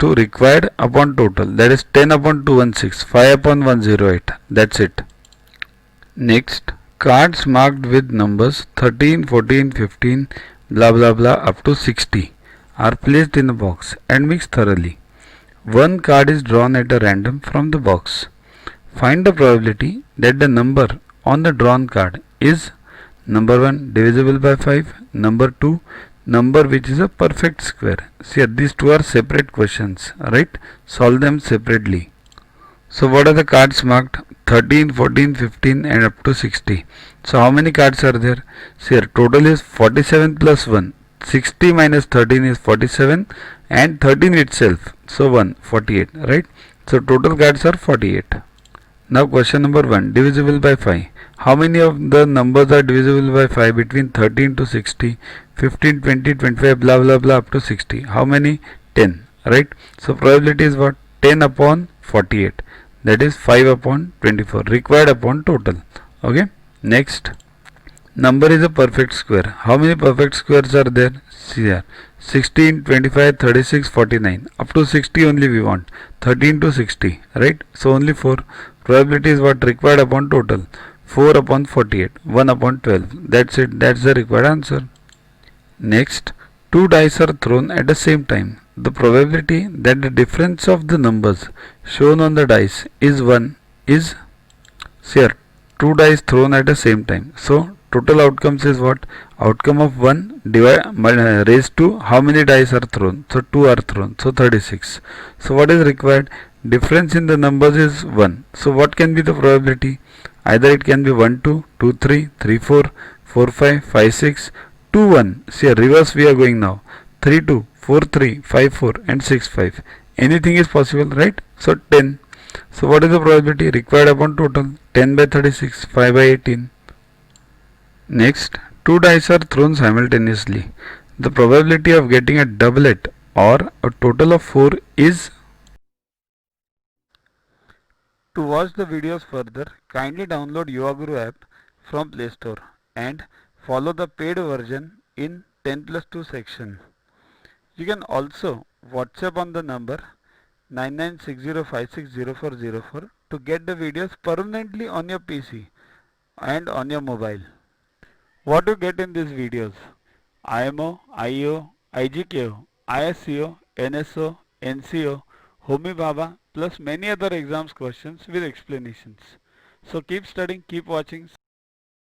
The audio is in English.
to required upon total, that is 10 upon 216, 5 upon 108. That's it. Next, cards marked with numbers 13, 14, 15, blah blah blah up to 60 are placed in a box and mixed thoroughly. One card is drawn at a random from the box. Find the probability that the number on the drawn card is number 1 divisible by 5, number 2 number which is a perfect square. See, these two are separate questions, right? Solve them separately. So what are the cards marked? 13, 14, 15 and up to 60. So how many cards are there? See here, total is 47 plus 1. 60 minus 13 is 47 and 13 itself. So 1, 48, right? So total cards are 48. Now question number 1, divisible by 5. How many of the numbers are divisible by 5 between 13 to 60, 15, 20, 25, blah blah blah up to 60? How many? 10, right? So probability is what? 10 upon 48. That is 5 upon 24 required upon total. Okay. Next, number is a perfect square. How many perfect squares are there? See here, 16, 25, 36, 49. Up to 60 only we want. 13 to 60, right? So only 4. Probability is what? Required upon total. 4 upon 48, 1 upon 12. That's it. That's the required answer. Next, two dice are thrown at the same time. The probability that the difference of the numbers shown on the dice is 1 is, here, two dice thrown at the same time. So total outcomes is what? Outcome of 1 raised to how many dice are thrown? So 2 are thrown. So 36. So what is required? Difference in the numbers is 1. So what can be the probability? Either it can be 1 2, 2 3, 3 4, 4 5, 5 6, 2 1. See, reverse we are going now. 3 2, 4 3, 5 4 and 6 5. Anything is possible, right? So 10. So what is the probability? Required upon total. 10 by 36, 5 by 18. Next, two dice are thrown simultaneously. The probability of getting a doublet or a total of 4 is. To watch the videos further, kindly download YuvaGuru app from Play Store and follow the paid version in 10+2 section. You can also WhatsApp on the number 9960560404 to get the videos permanently on your PC and on your mobile. What you get in these videos? IMO, IO, IGKO, ISCO, NSO, NCO, Homi Bhabha plus many other exams questions with explanations. So keep studying, keep watching.